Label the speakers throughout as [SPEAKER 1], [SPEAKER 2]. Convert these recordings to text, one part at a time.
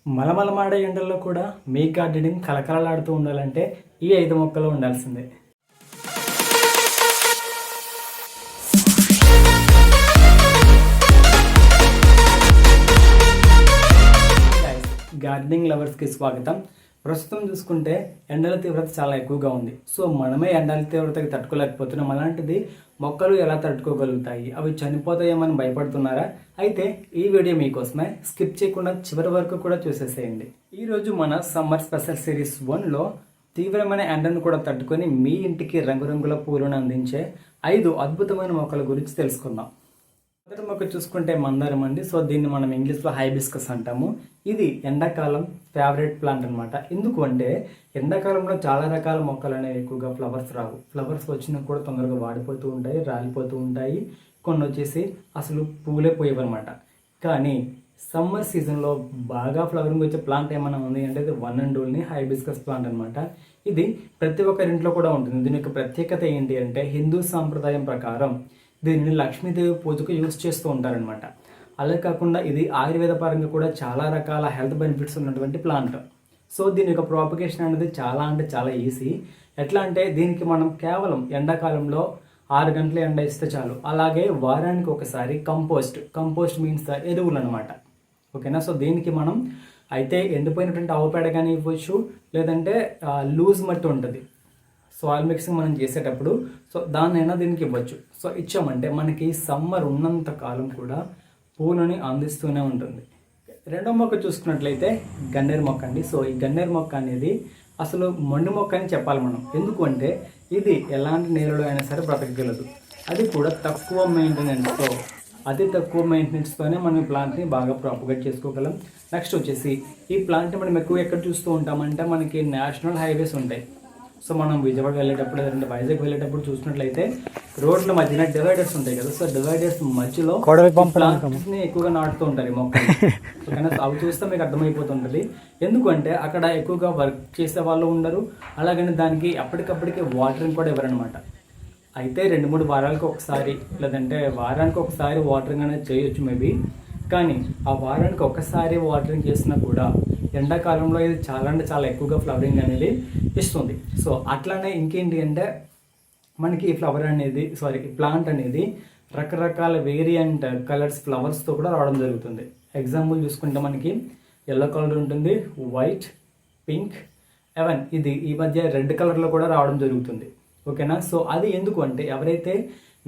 [SPEAKER 1] మలమలమాడే ఎండల్లో కూడా మీ గార్డెనింగ్ కలకలలాడుతూ ఉండాలంటే ఈ 5 మొక్కలు ఉండాల్సిందే. గార్డెనింగ్ లవర్స్కి స్వాగతం. ప్రస్తుతం చూసుకుంటే ఎండల తీవ్రత చాలా ఎక్కువగా ఉంది. సో మనమే ఎండల తీవ్రతకి తట్టుకోలేకపోతున్నాం. అలాంటిది మొక్కలు ఎలా తట్టుకోగలుగుతాయి, అవి చనిపోతాయేమని భయపడుతున్నారా? అయితే ఈ వీడియో మీకోసమే. స్కిప్ చేయకుండా చివరి వరకు కూడా చూసేసేయండి. ఈరోజు మన సమ్మర్ స్పెషల్ సిరీస్ 1లో తీవ్రమైన ఎండను కూడా తట్టుకొని మీ ఇంటికి రంగురంగుల పూలను అందించే 5 అద్భుతమైన మొక్కల గురించి తెలుసుకుందాం. మొదటి మొక్క చూసుకుంటే మందారం అండి. సో దీన్ని మనం ఇంగ్లీష్లో హైబిస్కస్ అంటాము. ఇది ఎండాకాలం ఫేవరెట్ ప్లాంట్ అనమాట. ఎందుకు అంటే ఎండాకాలంలో చాలా రకాల మొక్కలు అనేవి ఎక్కువగా ఫ్లవర్స్ రావు. ఫ్లవర్స్ వచ్చినా కూడా తొందరగా వాడిపోతూ ఉంటాయి, రాలిపోతూ ఉంటాయి. కొన్ని వచ్చేసి అసలు పూలే పోయేవన్నమాట. కానీ సమ్మర్ సీజన్లో బాగా ఫ్లవరింగ్ వచ్చే ప్లాంట్ ఏమైనా ఉంది అంటే ఇది one and only hibiscus plant అనమాట. ఇది ప్రతి ఒక్కరింట్లో కూడా ఉంటుంది. దీని యొక్క ప్రత్యేకత ఏంటి అంటే హిందూ సాంప్రదాయం ప్రకారం దీనిని లక్ష్మీదేవి పూజకు యూజ్ చేస్తూ ఉంటారనమాట. అలా కాకుండా ఇది ఆయుర్వేద పరంగా కూడా చాలా రకాల హెల్త్ బెనిఫిట్స్ ఉన్నటువంటి ప్లాంట్. సో దీని యొక్క ప్రాపగేషన్ అనేది చాలా అంటే చాలా ఈజీ. ఎట్లా అంటే దీనికి మనం కేవలం ఎండాకాలంలో 6 గంటల ఎండ ఇస్తే చాలు. అలాగే వారానికి ఒకసారి కంపోస్ట్ మీన్స్ ఎరువులు అనమాట. ఓకేనా? సో దీనికి మనం అయితే ఎండిపోయినటువంటి ఆవు పేడ కానీ ఇవ్వచ్చు, లేదంటే లూజ్ మట్టి ఉంటుంది సాయిల్ మిక్సింగ్ మనం చేసేటప్పుడు, సో దాన్నైనా దీనికి ఇవ్వచ్చు. సో ఇచ్చామంటే మనకి సమ్మర్ ఉన్నంత కాలం కూడా పూలని అందిస్తూనే ఉంటుంది. రెండో మొక్క చూసుకున్నట్లయితే గన్నేరు మొక్క అండి. సో ఈ గన్నేరు మొక్క అనేది అసలు మొండి మొక్క అని చెప్పాలి మనం. ఎందుకు అంటే ఇది ఎలాంటి నేలలో అయినా సరే బ్రతకగలదు. అది కూడా తక్కువ మెయింటెనెన్స్తో, అతి తక్కువ మెయింటెనెన్స్తోనే మనం ఈ ప్లాంట్ని బాగా ప్రాపగేట్ చేసుకోగలం. నెక్స్ట్ వచ్చేసి ఈ ప్లాంట్ని మనం ఎక్కువ ఎక్కడ చూస్తూ ఉంటామంటే మనకి నేషనల్ హైవేస్ ఉంటాయి. సో మనం విజయవాడ వెళ్ళేటప్పుడు లేదంటే వైజాగ్ వెళ్ళేటప్పుడు చూసినట్లయితే రోడ్ల మధ్యన డివైడర్స్ ఉంటాయి కదా. సో డివైడర్స్ మధ్యలో ప్లాంట్స్ని ఎక్కువగా నాటుతూ ఉంటారు ఈ మొక్కలు. ఓకేనా? అవి చూస్తే మీకు అర్థమైపోతుంటుంది. ఎందుకంటే అక్కడ ఎక్కువగా వర్క్ చేసే వాళ్ళు ఉండరు, అలాగని దానికి అప్పటికప్పటికి వాటరింగ్ కూడా ఇవ్వరనమాట. అయితే 2-3 వారాలకు ఒకసారి లేదంటే వారానికి ఒకసారి వాటరింగ్ అనేది చేయొచ్చు మేబీ. కానీ ఆ వారానికి ఒకసారి వాటరింగ్ చేసినా కూడా ఎండాకాలంలో ఇది చాలా అంటే చాలా ఎక్కువగా ఫ్లవరింగ్ అనేది ఇస్తుంది. సో అట్లానే ఇంకేంటి అంటే మనకి ఈ ప్లాంట్ అనేది రకరకాల వేరియంట్ కలర్స్ ఫ్లవర్స్తో కూడా రావడం జరుగుతుంది. ఎగ్జాంపుల్ చూసుకుంటే మనకి ఎల్లో కలర్ ఉంటుంది, వైట్, పింక్, ఎవెన్ ఇది ఈ మధ్య రెడ్ కలర్లో కూడా రావడం జరుగుతుంది. ఓకేనా? సో అది ఎందుకు అంటే ఎవరైతే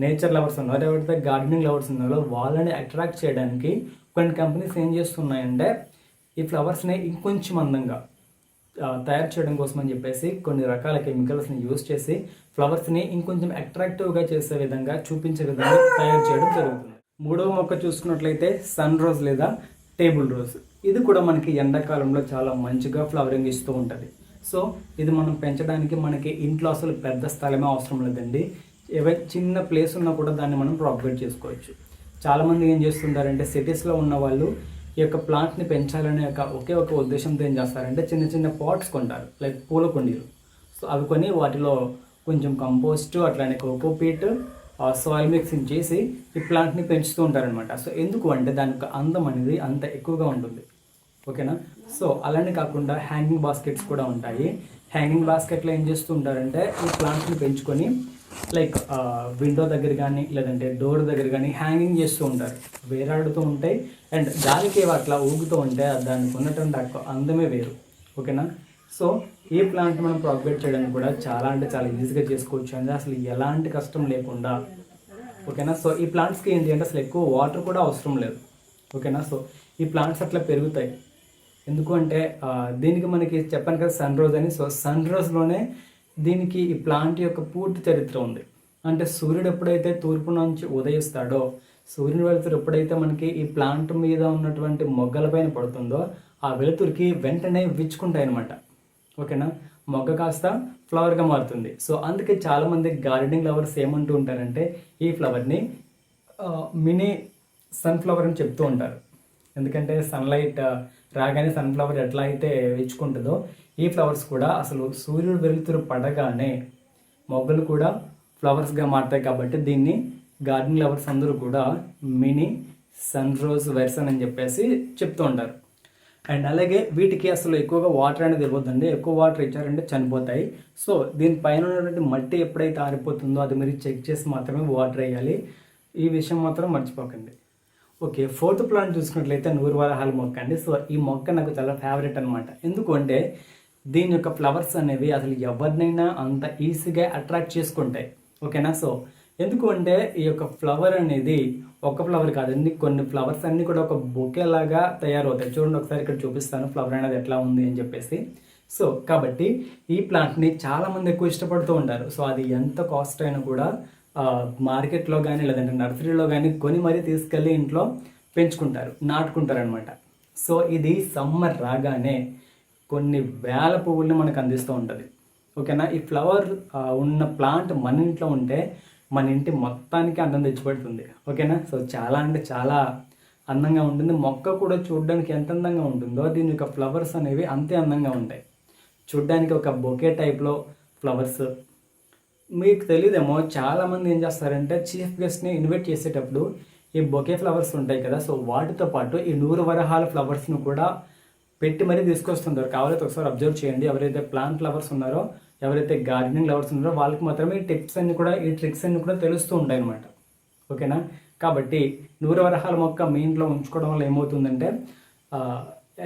[SPEAKER 1] నేచర్ లవర్స్ ఉన్నారో, ఎవరైతే గార్డెనింగ్ లవర్స్ ఉన్నారో వాళ్ళని అట్రాక్ట్ చేయడానికి కొన్ని కంపెనీస్ ఏం చేస్తున్నాయంటే ఈ ఫ్లవర్స్ని ఇంకొంచెం అందంగా తయారు చేయడం కోసం అని చెప్పేసి కొన్ని రకాల కెమికల్స్ని యూజ్ చేసి ఫ్లవర్స్ని ఇంకొంచెం అట్రాక్టివ్గా చేసే విధంగా, చూపించే విధంగా తయారు చేయడం జరుగుతుంది. మూడవ మొక్క చూసుకున్నట్లయితే సన్ రోజ్ లేదా టేబుల్ రోజ్. ఇది కూడా మనకి ఎండాకాలంలో చాలా మంచిగా ఫ్లవరింగ్ ఇస్తూ ఉంటుంది. సో ఇది మనం పెంచడానికి మనకి ఇంట్లో అసలు పెద్ద స్థలమే అవసరం లేదండి. ఏవైతే చిన్న ప్లేస్ ఉన్నా కూడా దాన్ని మనం ప్రాపగేట్ చేసుకోవచ్చు. చాలామంది ఏం చేస్తుంటారంటే సిటీస్లో ఉన్న వాళ్ళు ఈ యొక్క ప్లాంట్ని పెంచాలనే ఒకే ఒక ఉద్దేశంతో ఏం చేస్తారంటే చిన్న చిన్న పాట్స్ కొంటారు, లైక్ పూల కుండీలు. సో అవి కొని వాటిలో కొంచెం కంపోస్ట్, అట్లానే కోకోపీట్, సాయిల్ మిక్సింగ్ చేసి ఈ ప్లాంట్ని పెంచుతూ ఉంటారనమాట. సో ఎందుకు అంటే దాని యొక్క అందం అనేది అంత ఎక్కువగా ఉంటుంది. ఓకేనా? సో అలానే కాకుండా హ్యాంగింగ్ బాస్కెట్స్ కూడా ఉంటాయి. హ్యాంగింగ్ బాస్కెట్లో ఏం చేస్తూ ఉంటారంటే ఈ ప్లాంట్ని పెంచుకొని లైక్ విండో దగ్గర కానీ లేదంటే డోర్ దగ్గర కానీ హ్యాంగింగ్ చేస్తూ ఉంటారు. వేలాడుతూ ఉంటాయి అండ్ గాలికి అట్లా ఊగుతూ ఉంటే దానికి ఉన్నటువంటి అందమే వేరు. ఓకేనా? సో ఈ ప్లాంట్ మనం ప్రాపగేట్ చేయడానికి కూడా చాలా అంటే చాలా ఈజీగా చేసుకోవచ్చు అండి, అసలు ఎలాంటి కష్టం లేకుండా. ఓకేనా? సో ఈ ప్లాంట్స్కి ఏంటి అంటే అసలు ఎక్కువ వాటర్ కూడా అవసరం లేదు. ఓకేనా? సో ఈ ప్లాంట్స్ అట్లా పెరుగుతాయి. ఎందుకు అంటే దీనికి మనకి చెప్పాను కదా సన్ రోజ్ అని. సో సన్ రోజ్లోనే దీనికి ఈ ప్లాంట్ యొక్క పూర్తి చరిత్ర ఉంది. అంటే సూర్యుడు ఎప్పుడైతే తూర్పు నుంచి ఉదయిస్తాడో, సూర్యుని వెలుతురు ఎప్పుడైతే మనకి ఈ ప్లాంట్ మీద ఉన్నటువంటి మొగ్గల పైన పడుతుందో ఆ వెలుతురికి వెంటనే విచ్చుకుంటాయి అనమాట. ఓకేనా? మొగ్గ కాస్త ఫ్లవర్గా మారుతుంది. సో అందుకే చాలామంది గార్డెనింగ్ లవర్స్ ఏమంటూ ఉంటారంటే ఈ ఫ్లవర్ని మినీ సన్ఫ్లవర్ అని చెప్తూ ఉంటారు. ఎందుకంటే సన్లైట్ రాగానే సన్ఫ్లవర్ ఎట్లా అయితే విచ్చుకుంటుందో ఈ ఫ్లవర్స్ కూడా అసలు సూర్యుడు వెలుతురు పడగానే మొగ్గలు కూడా ఫ్లవర్స్గా మారుతాయి. కాబట్టి దీన్ని గార్డెనింగ్ లవర్స్ అందరూ కూడా మినీ సన్ రోజ్ వెర్సన్ అని చెప్పేసి చెప్తూ ఉంటారు. అండ్ అలాగే వీటికి అసలు ఎక్కువగా వాటర్ అనేది ఇవ్వద్దండి. ఎక్కువ వాటర్ ఇచ్చారంటే చనిపోతాయి. సో దీనిపైన ఉన్నటువంటి మట్టి ఎప్పుడైతే ఆరిపోతుందో అది మీరు చెక్ చేసి మాత్రమే వాటర్ వేయాలి. ఈ విషయం మాత్రం మర్చిపోకండి. ఓకే, ఫోర్త్ ప్లాంట్ చూసుకున్నట్లయితే నూరు వరహాల మొక్క అండి. సో ఈ మొక్క నాకు చాలా ఫేవరెట్ అనమాట. ఎందుకంటే దీని యొక్క ఫ్లవర్స్ అనేవి అసలు ఎవరినైనా అంత ఈజీగా అట్రాక్ట్ చేసుకుంటాయి. ఓకేనా. సో ఎందుకు అంటే ఈ యొక్క ఫ్లవర్ అనేది ఒక ఫ్లవర్ కాదండి, కొన్ని ఫ్లవర్స్ అన్నీ కూడా ఒక బొకే లాగా తయారవుతాయి. చూడండి ఒకసారి ఇక్కడ చూపిస్తాను ఫ్లవర్ అనేది ఎట్లా ఉంది అని చెప్పేసి. సో కాబట్టి ఈ ప్లాంట్ని చాలామంది ఎక్కువ ఇష్టపడుతూ ఉంటారు. సో అది ఎంత కాస్ట్ అయినా కూడా మార్కెట్లో కానీ లేదంటే నర్సరీలో కానీ కొని మరీ తీసుకెళ్ళి ఇంట్లో పెంచుకుంటారు, నాటుకుంటారు అనమాట. సో ఇది సమ్మర్ రాగానే కొన్ని వేల పువ్వుల్ని మనకు అందిస్తూ ఉంటుంది. ఓకేనా. ఈ ఫ్లవర్ ఉన్న ప్లాంట్ మన ఇంట్లో ఉంటే మన ఇంటి మొత్తానికి అందం తెచ్చిపెడుతుంది. ఓకేనా. సో చాలా అంటే చాలా అందంగా ఉంటుంది. మొక్క కూడా చూడడానికి ఎంత అందంగా ఉంటుందో దీని యొక్క ఫ్లవర్స్ అనేవి అంతే అందంగా ఉంటాయి. చూడ్డానికి ఒక బొకే టైప్లో ఫ్లవర్స్. మీకు తెలియదేమో, చాలామంది ఏం చేస్తారంటే చీఫ్ గెస్ట్ని ఇన్వైట్ చేసేటప్పుడు ఈ బొకే ఫ్లవర్స్ ఉంటాయి కదా, సో వాటితో పాటు ఈ నూరు వరహాల ఫ్లవర్స్ను కూడా పెట్టి మరీ తీసుకొస్తుంటారు. కావాలైతే ఒకసారి అబ్జర్వ్ చేయండి. ఎవరైతే ప్లాంట్ ఫ్లవర్స్ ఉన్నారో, ఎవరైతే గార్డెనింగ్ లవర్స్ ఉన్నారో వాళ్ళకి మాత్రమే ఈ ట్రిక్స్ అన్ని కూడా తెలుస్తూ ఉంటాయి అనమాట. ఓకేనా. కాబట్టి నూరు వరహాల మొక్క మీ ఇంట్లో ఉంచుకోవడం వల్ల ఏమవుతుందంటే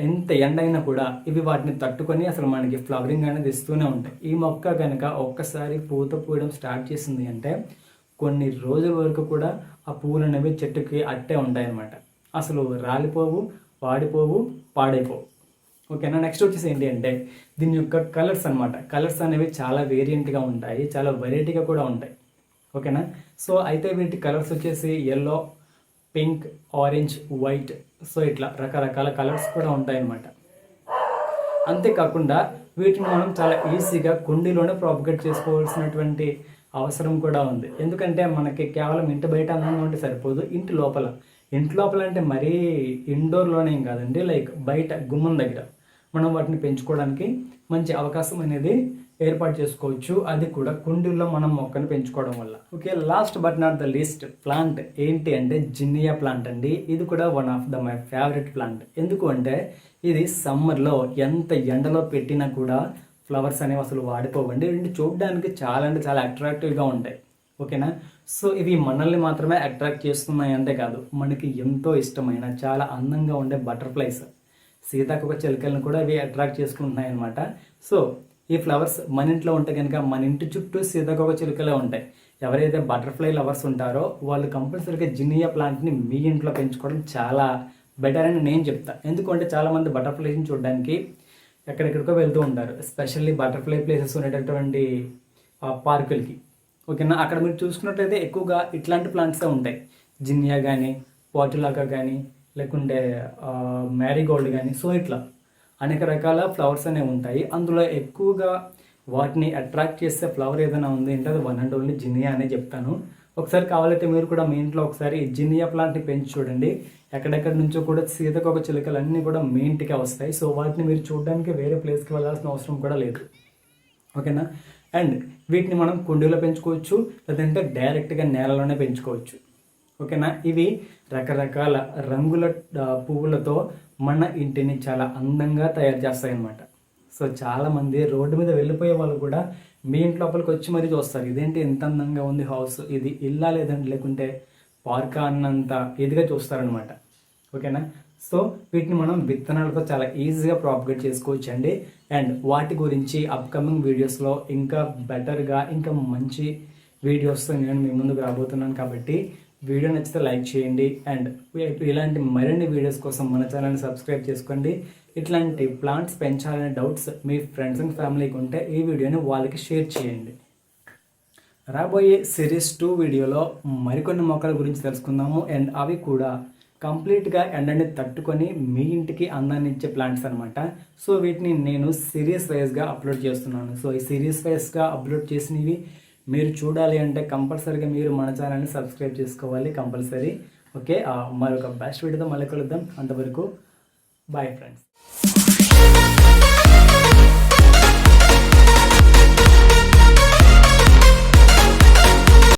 [SPEAKER 1] ఎంత ఎండ అయినా కూడా ఇవి వాటిని తట్టుకొని అసలు మనకి ఫ్లవరింగ్ అనేది ఇస్తూనే ఉంటాయి. ఈ మొక్క కనుక ఒక్కసారి పూత పూయడం స్టార్ట్ చేసింది అంటే కొన్ని రోజుల వరకు కూడా ఆ పువ్వులు అనేవి చెట్టుకి అట్టే ఉంటాయన్నమాట. అసలు రాలిపోవు, వాడిపోవు, పాడైపోవు. ఓకేనా. నెక్స్ట్ వచ్చేసి ఏంటి అంటే దీని యొక్క కలర్స్ అనమాట. కలర్స్ అనేవి చాలా వేరియంట్గా ఉంటాయి, చాలా వెరైటీగా కూడా ఉంటాయి. ఓకేనా. సో అయితే వీటి కలర్స్ వచ్చేసి yellow, pink, orange, white, so ఇట్లా రకరకాల కలర్స్ కూడా ఉంటాయన్నమాట. అంతేకాకుండా వీటిని మనం చాలా ఈజీగా కుండీలోనే ప్రాపగేట్ చేసుకోవాల్సినటువంటి అవసరం కూడా ఉంది. ఎందుకంటే మనకి కేవలం ఇంటి బయట అందంగా ఉంటే సరిపోదు, ఇంటి లోపల అంటే మరీ ఇండోర్లోనే ఏం కాదండి, లైక్ బయట గుమ్మం దగ్గర మనం వాటిని పెంచుకోవడానికి మంచి అవకాశం అనేది ఏర్పాటు చేసుకోవచ్చు. అది కూడా కుండీల్లో మనం మొక్కను పెంచుకోవడం వల్ల. Okay, last but not the least plant ఏంటి అంటే జిన్నియా ప్లాంట్ అండి. ఇది కూడా one of my favourite plant. ఎందుకు అంటే ఇది సమ్మర్లో ఎంత ఎండలో పెట్టినా కూడా ఫ్లవర్స్ అనేవి అసలు వాడిపోవండి. వీటిని చూడడానికి చాలా అంటే చాలా అట్రాక్టివ్గా ఉంటాయి. ఓకేనా. సో ఇవి మనల్ని మాత్రమే అట్రాక్ట్ చేస్తున్నాయి అంతే కాదు, మనకి ఎంతో ఇష్టమైన చాలా అందంగా ఉండే బటర్ఫ్లైస్, సీతాకోక చిలుకలను కూడా ఇవి అట్రాక్ట్ చేసుకుంటున్నాయి అనమాట. సో ఈ ఫ్లవర్స్ మన ఇంట్లో ఉంటే కనుక మన ఇంటి చుట్టూ సీతాకోక చిలుకలే ఉంటాయి. ఎవరైతే బటర్ఫ్లై లవర్స్ ఉంటారో వాళ్ళు కంపల్సరీగా జినియా ప్లాంట్ని మీ ఇంట్లో పెంచుకోవడం చాలా బెటర్ అని నేను చెప్తాను. ఎందుకంటే చాలామంది బటర్ఫ్లైస్ని చూడడానికి ఎక్కడెక్కడికో వెళ్తూ ఉంటారు, ఎస్పెషల్లీ బటర్ఫ్లై ప్లేసెస్ ఉండేటటువంటి పార్కులకి. ఓకేనా. అక్కడ మీరు చూసుకున్నట్లయితే ఎక్కువగా ఇట్లాంటి ప్లాంట్సే ఉంటాయి. జినియా కానీ, పోర్చులాకా కానీ, లేకుంటే మ్యారీగోల్డ్ కానీ, సో ఇట్లా అనేక రకాల ఫ్లవర్స్ అనేవి ఉంటాయి. అందులో ఎక్కువగా వాటిని అట్రాక్ట్ చేసే ఫ్లవర్ ఏదైనా ఉంది అంటే అది వన్ అండ్ ఓన్లీ జినియా అనే చెప్తాను. ఒకసారి కావాలైతే మీరు కూడా మీ ఇంట్లో ఒకసారి జినియా ప్లాంట్ని పెంచి చూడండి. ఎక్కడెక్కడి నుంచో కూడా సీతాకోక చిలుకలు అన్నీ కూడా మీ ఇంటికే వస్తాయి. సో వాటిని మీరు చూడడానికి వేరే ప్లేస్కి వెళ్ళాల్సిన అవసరం కూడా లేదు. ఓకేనా. అండ్ వీటిని మనం కుండీలో పెంచుకోవచ్చు, లేదంటే డైరెక్ట్గా నేలలోనే పెంచుకోవచ్చు. ఓకేనా. ఇవి రకరకాల రంగుల పువ్వులతో మన ఇంటిని చాలా అందంగా తయారు చేస్తాయి అన్నమాట. సో చాలామంది రోడ్డు మీద వెళ్ళిపోయే వాళ్ళు కూడా మీ ఇంటి లోపలికి వచ్చి మరీ చూస్తారు, ఇదేంటి ఎంత అందంగా ఉంది హౌస్, ఇది ఇల్లా లేదండి లేకుంటే పార్కా అన్నంత ఇదిగా చూస్తారనమాట. ఓకేనా. సో వీటిని మనం విత్తనాలతో చాలా ఈజీగా ప్రాపగేట్ చేసుకోవచ్చు అండి. అండ్ వాటి గురించి అప్కమింగ్ వీడియోస్లో ఇంకా బెటర్గా ఇంకా మంచి వీడియోస్తో నేను మీ ముందుకు రాబోతున్నాను. కాబట్టి వీడియో నచ్చితే లైక్ చేయండి. అండ్ ఇలాంటి మరిన్ని వీడియోస్ కోసం మన ఛానల్ని సబ్స్క్రైబ్ చేసుకోండి. ఇట్లాంటి ప్లాంట్స్ పెంచాలనే డౌట్స్ మీ ఫ్రెండ్స్ అండ్ ఫ్యామిలీకి ఉంటే ఈ వీడియోని వాళ్ళకి షేర్ చేయండి. రాబోయే సిరీస్ 2 వీడియోలో మరికొన్ని మొక్కల గురించి తెలుసుకుందాము. అండ్ అవి కూడా కంప్లీట్గా ఎండని తట్టుకొని మీ ఇంటికి అందాన్ని ఇచ్చే ప్లాంట్స్ అనమాట. సో వీటిని నేను సిరీస్ వైజ్గా అప్లోడ్ చేస్తున్నాను. సో ఈ సిరీస్ వైజ్గా అప్లోడ్ చేసినవి మీరు చూడాలి అంటే కంపల్సరీగా మీరు మన ఛానల్ని సబ్స్క్రైబ్ చేసుకోవాలి కంపల్సరీ. ఓకే, మరొక బెస్ట్ వీడియోతో మళ్ళీ కలుద్దాం. అంతవరకు బాయ్ ఫ్రెండ్స్.